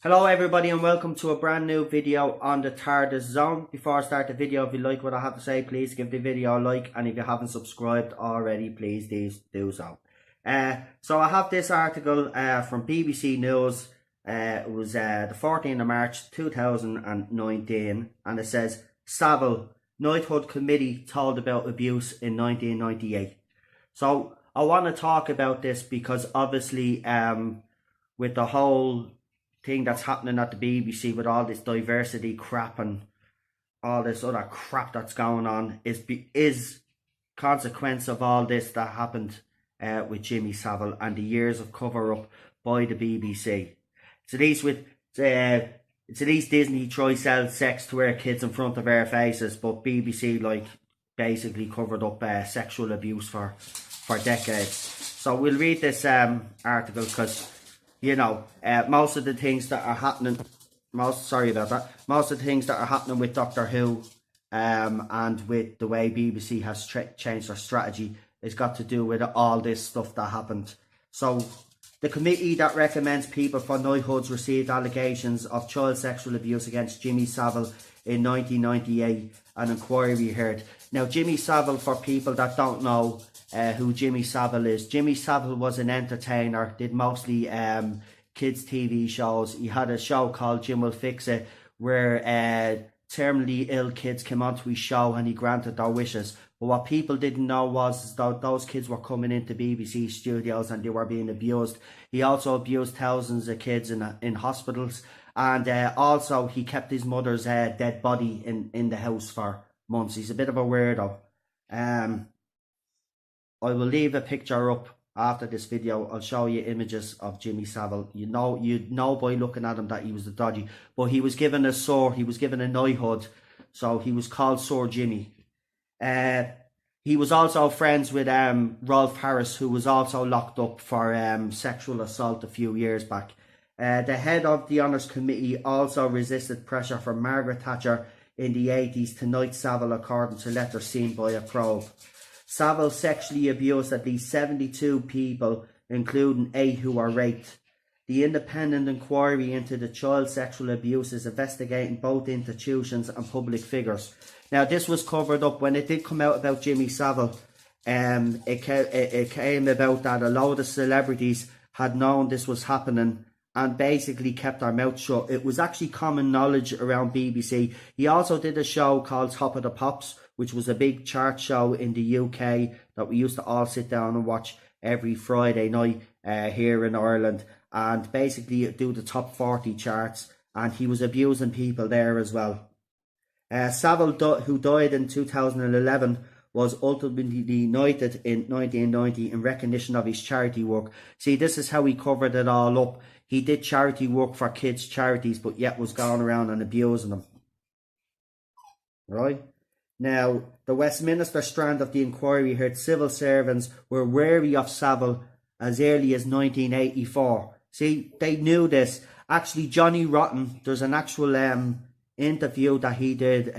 Hello everybody and welcome to a brand new video on the TARDIS Zone. Before I start the video, if you like what I have to say, please give the video a like, and if you haven't subscribed already, please do so. So I have this article from BBC News. It was the 14th of March 2019, and it says Savile, Knighthood Committee told about abuse in 1998. So I want to talk about this because obviously with the whole thing that's happening at the BBC with all this diversity crap and all this other crap that's going on is consequence of all this that happened with Jimmy Savile and the years of cover up by the BBC. It's at least Disney try sell sex to our kids in front of our faces, but BBC basically covered up sexual abuse for decades. So we'll read this article because most of the things that are happening, most of the things that are happening with Doctor Who and with the way BBC has changed their strategy has got to do with all this stuff that happened. So the committee that recommends people for Knighthoods received allegations of child sexual abuse against Jimmy Savile in 1998, an inquiry heard. Now, Jimmy Savile, for people that don't know who Jimmy Savile is, Jimmy Savile was an entertainer, did mostly kids TV shows. He had a show called Jim Will Fix It where terminally ill kids came onto his show and he granted their wishes. But what people didn't know was that those kids were coming into BBC studios and they were being abused. He also abused thousands of kids in hospitals, and also he kept his mother's dead body in the house for months. He's a bit of a weirdo. I will leave a picture up after this video. I'll show you images of Jimmy Savile. You'd know by looking at him that he was a dodgy. But he was given a sword. He was given a knighthood. So he was called Sir Jimmy. He was also friends with Rolf Harris, who was also locked up for sexual assault a few years back. The head of the Honours Committee also resisted pressure from Margaret Thatcher in the 80s to knight Savile, according to letters seen by a probe. Savile sexually abused at least 72 people, including 8 who were raped. The independent inquiry into the child sexual abuse is investigating both institutions and public figures. Now, this was covered up when it did come out about Jimmy Savile. It came about that a load of celebrities had known this was happening and basically kept their mouth shut. It was actually common knowledge around BBC. He also did a show called Top of the Pops, which was a big chart show in the UK that we used to all sit down and watch every Friday night here in Ireland, and basically do the top 40 charts, and he was abusing people there as well. Savile, who died in 2011, was ultimately knighted in 1990 in recognition of his charity work. See, this is how he covered it all up. He did charity work for kids' charities, but yet was going around and abusing them. Right? Now, the Westminster strand of the inquiry heard civil servants were wary of Savile as early as 1984. See, they knew this. Actually, Johnny Rotten, there's an actual interview that he did,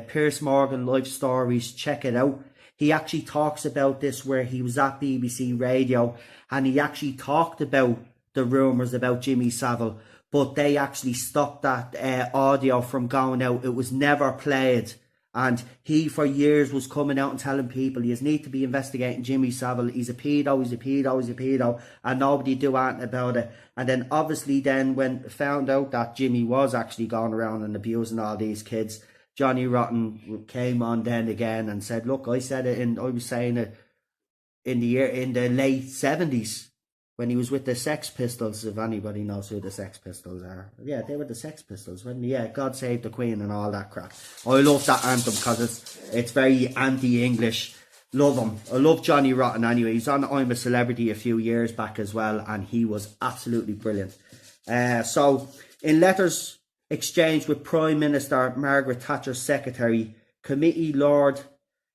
Piers Morgan Life Stories, check it out. He actually talks about this where he was at BBC Radio, and he actually talked about the rumours about Jimmy Savile, but they actually stopped that audio from going out. It was never played. And he, for years, was coming out and telling people, you need to be investigating Jimmy Savile. He's a pedo, he's a pedo, he's a pedo. And nobody do anything about it. And then, obviously, then when found out that Jimmy was actually going around and abusing all these kids, Johnny Rotten came on then again and said, look, I was saying it in the late 70s. When he was with the Sex Pistols, if anybody knows who the Sex Pistols are. Yeah, they were the Sex Pistols, weren't they? Yeah, God Save the Queen and all that crap. I love that anthem because it's very anti-English. Love him. I love Johnny Rotten anyway. He's on I'm a Celebrity a few years back as well, and he was absolutely brilliant. So, in letters exchanged with Prime Minister Margaret Thatcher's secretary, Committee Lord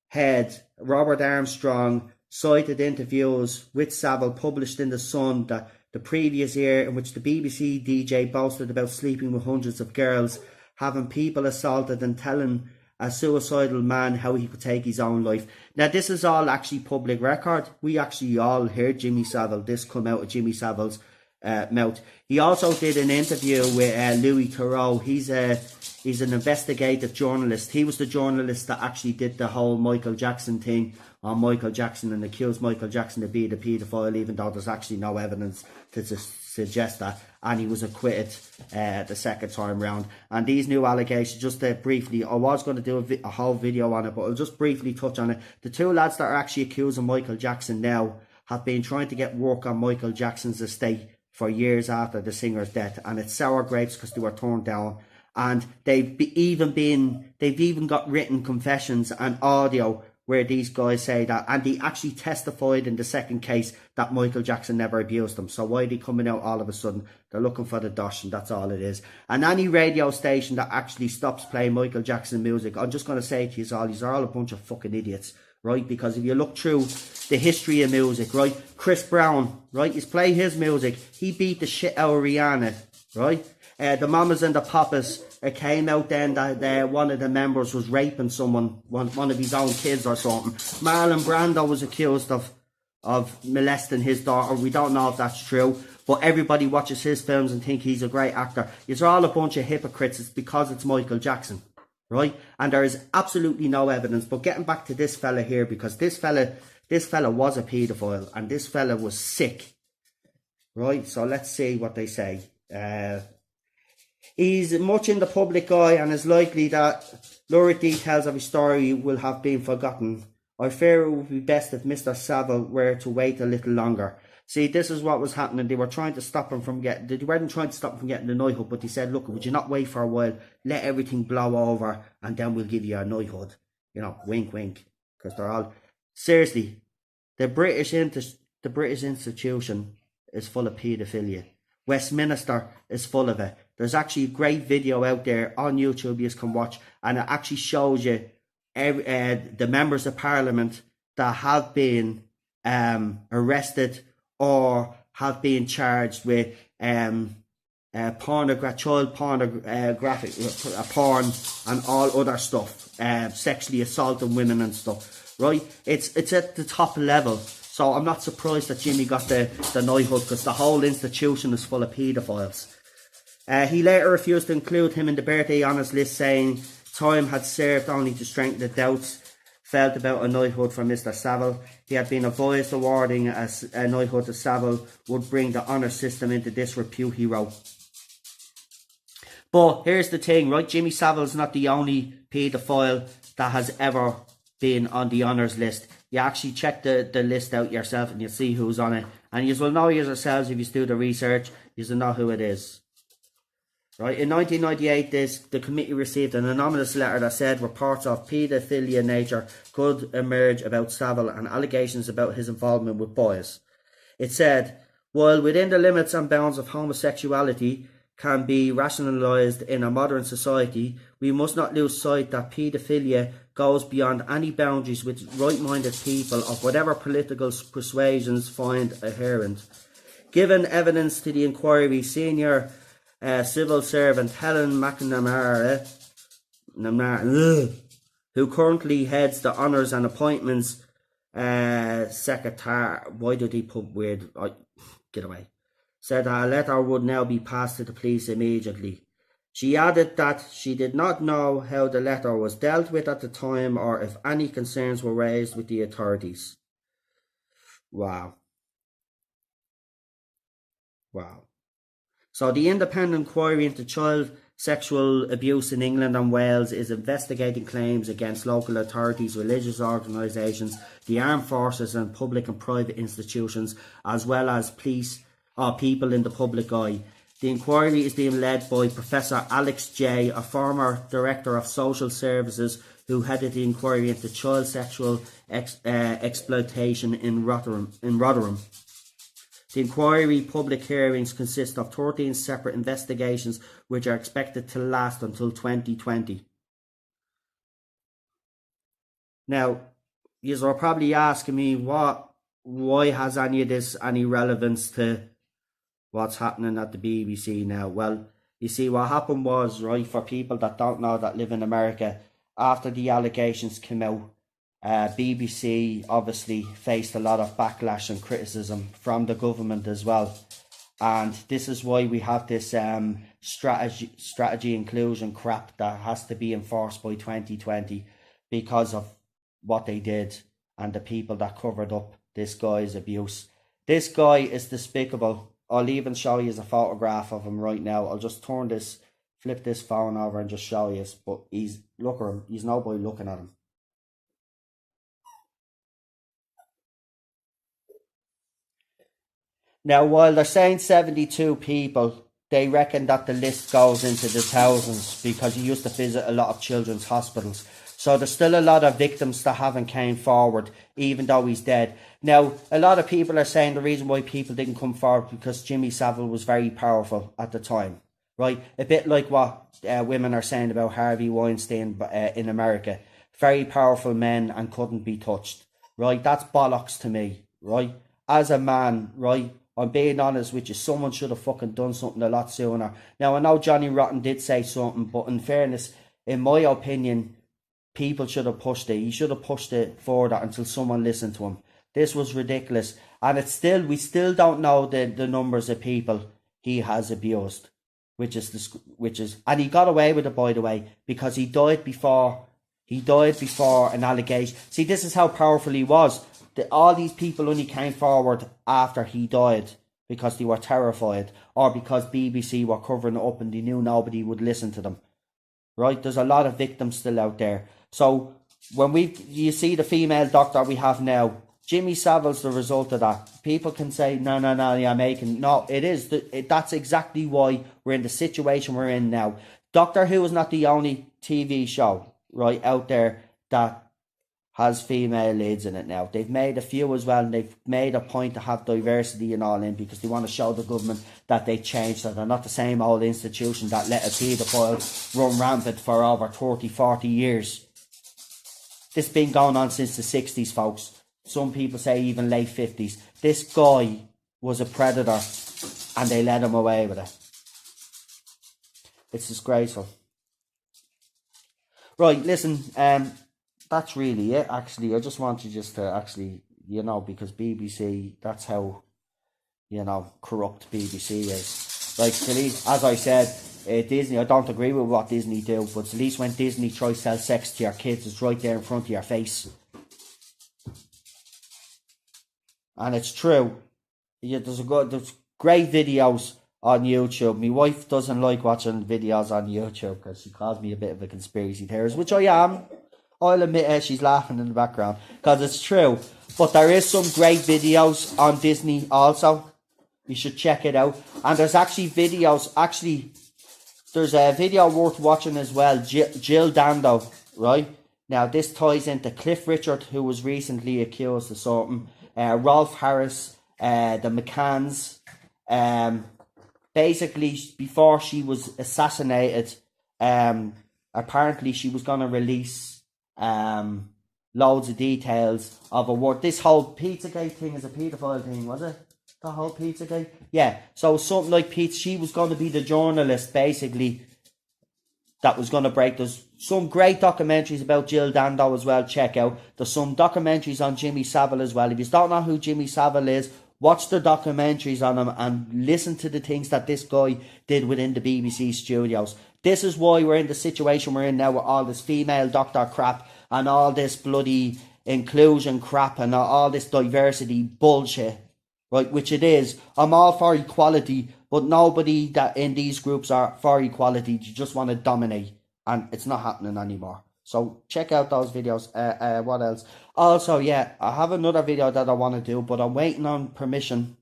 Head Robert Armstrong cited interviews with Savile published in The Sun that the previous year, in which the BBC DJ boasted about sleeping with hundreds of girls, having people assaulted and telling a suicidal man how he could take his own life. Now, this is all actually public record. We actually all heard Jimmy Savile, this come out of Jimmy Savile's mouth. He also did an interview with Louis Theroux. He's an investigative journalist. He was the journalist that actually did the whole Michael Jackson thing on Michael Jackson and accused Michael Jackson of being a paedophile, even though there's actually no evidence to suggest that. And he was acquitted the second time round. And these new allegations, just briefly, I was going to do a whole video on it, but I'll just briefly touch on it. The two lads that are actually accusing Michael Jackson now have been trying to get work on Michael Jackson's estate for years after the singer's death, and it's sour grapes because they were turned down. And they've even got written confessions and audio where these guys say that, and they actually testified in the second case that Michael Jackson never abused them. So why are they coming out all of a sudden? They're looking for the dosh, and that's all it is. And any radio station that actually stops playing Michael Jackson music, I'm just going to say to you all, these are all a bunch of fucking idiots, right? Because if you look through the history of music, right, Chris Brown, right, he's playing his music. He beat the shit out of Rihanna, right? The Mamas and the Papas, it came out then that one of the members was raping someone, one of his own kids or something. Marlon Brando was accused of molesting his daughter. We don't know if that's true, but everybody watches his films and think he's a great actor. It's all a bunch of hypocrites. It's because it's Michael Jackson, right? And there is absolutely no evidence. But getting back to this fella here, because this fella was a paedophile, and this fella was sick, right? So let's see what they say. He's much in the public eye, and it's likely that lurid details of his story will have been forgotten. I fear it would be best if Mr. Savile were to wait a little longer. See, this is what was happening. They were trying to stop him from getting, they weren't trying to stop him from getting the knighthood, but they said, look, would you not wait for a while, let everything blow over, and then we'll give you a knighthood. You know, wink, wink. Because they're all, seriously, the British institution is full of paedophilia. Westminster is full of it. There's actually a great video out there on YouTube you can watch, and it actually shows you the members of Parliament that have been arrested or have been charged with child pornographic porn and all other stuff, sexually assaulting women and stuff. Right? It's at the top level. So I'm not surprised that Jimmy got the knighthood, because the whole institution is full of paedophiles. He later refused to include him in the birthday honours list, saying time had served only to strengthen the doubts felt about a knighthood for Mr. Savile. He had been advised awarding a knighthood to Savile would bring the honour system into disrepute, he wrote. But here's the thing, right? Jimmy Savile's not the only paedophile that has ever been on the honours list. You actually check the list out yourself and you'll see who's on it. And you will know yourselves if you do the research. You will know who it is. Right, in 1998, the committee received an anonymous letter that said reports of paedophilia nature could emerge about Savile and allegations about his involvement with boys. It said, while within the limits and bounds of homosexuality can be rationalised in a modern society, we must not lose sight that paedophilia goes beyond any boundaries which right-minded people of whatever political persuasions find adherent. Given evidence to the inquiry, senior civil servant Helen McNamara, who currently heads the Honours and Appointments Secretary, why did he put weird, get away, said that a letter would now be passed to the police immediately. She added that she did not know how the letter was dealt with at the time or if any concerns were raised with the authorities. Wow. Wow. So the independent inquiry into child sexual abuse in England and Wales is investigating claims against local authorities, religious organisations, the armed forces and public and private institutions, as well as police or people in the public eye. The inquiry is being led by Professor Alex Jay, a former Director of Social Services who headed the inquiry into child sexual exploitation in Rotherham. The inquiry public hearings consist of 13 separate investigations which are expected to last until 2020. Now, you are probably asking me why has any of this any relevance to what's happening at the BBC now? Well, you see, what happened was, right, for people that don't know that live in America, after the allegations came out, BBC obviously faced a lot of backlash and criticism from the government as well. And this is why we have this strategy inclusion crap that has to be enforced by 2020 because of what they did and the people that covered up this guy's abuse. This guy is despicable. I'll even show you a photograph of him right now. I'll just flip this phone over and just show you. But look at him. He's nobody looking at him. Now, while they're saying 72 people, they reckon that the list goes into the thousands because he used to visit a lot of children's hospitals. So there's still a lot of victims that haven't came forward, even though he's dead. Now, a lot of people are saying the reason why people didn't come forward because Jimmy Savile was very powerful at the time, right? A bit like what women are saying about Harvey Weinstein in America. Very powerful men and couldn't be touched, right? That's bollocks to me, right? As a man, right? I'm being honest with you, someone should have fucking done something a lot sooner. Now, I know Johnny Rotten did say something, but in fairness, in my opinion, people should have pushed it. He should have pushed it further until someone listened to him. This was ridiculous. And we still don't know the numbers of people he has abused. And he got away with it, by the way, because he died before an allegation. See, this is how powerful he was. All these people only came forward after he died because they were terrified or because BBC were covering it up and they knew nobody would listen to them. Right? There's a lot of victims still out there. So when you see the female doctor we have now, Jimmy Savile's the result of that. People can say, no, you're making... No, it is. That's exactly why we're in the situation we're in now. Doctor Who is not the only TV show, right, out there that has female leads in it now. They've made a few as well, and they've made a point to have diversity and all in because they want to show the government that they changed, that they're not the same old institution that let a paedophile run rampant for over 30, 40 years. This has been going on since the 60s, folks. Some people say even late 50s. This guy was a predator and they let him away with it. It's disgraceful. Right, listen, that's really it, actually. I just wanted to actually, because BBC, that's how, corrupt BBC is. Like, as I said, Disney, I don't agree with what Disney do, but at least when Disney tries to sell sex to your kids, it's right there in front of your face. And it's true. There's great videos on YouTube. My wife doesn't like watching videos on YouTube because she calls me a bit of a conspiracy theorist, which I am. I'll admit it, she's laughing in the background because it's true. But there is some great videos on Disney also. You should check it out. And there's actually videos. There's a video worth watching as well. Jill Dando, right? Now, this ties into Cliff Richard, who was recently accused of something. Rolf Harris, the McCanns. Basically, before she was assassinated, apparently she was going to release loads of details of a war. This whole Pizzagate thing is a paedophile thing, was it? The whole Pizzagate? Yeah, so something like Pizza, she was going to be the journalist, basically, that was going to break. There's some great documentaries about Jill Dando as well, check out. There's some documentaries on Jimmy Savile as well. If you don't know who Jimmy Savile is, watch the documentaries on him and listen to the things that this guy did within the BBC studios. This is why we're in the situation we're in now with all this female doctor crap and all this bloody inclusion crap and all this diversity bullshit, right? Which it is. I'm all for equality, but nobody that in these groups are for equality. You just want to dominate, and it's not happening anymore. So check out those videos. What else? Also, yeah, I have another video that I want to do, but I'm waiting on permission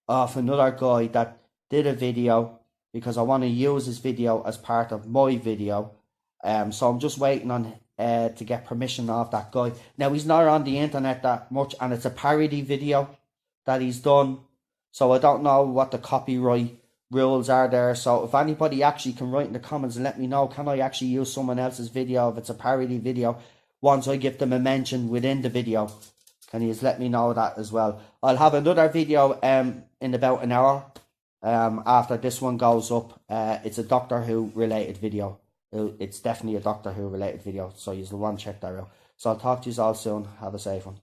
of another guy that did a video because I want to use his video as part of my video. So I'm just waiting on to get permission off that guy. Now, he's not on the internet that much, and it's a parody video that he's done. So I don't know what the copyright rules are there. So if anybody actually can write in the comments and let me know, can I actually use someone else's video if it's a parody video once I give them a mention within the video? Can you just let me know that as well? I'll have another video in about an hour after this one goes up. It's a Doctor Who related video. It's definitely a Doctor Who related video, so you'll want to check that out. So I'll talk to you all soon. Have a safe one.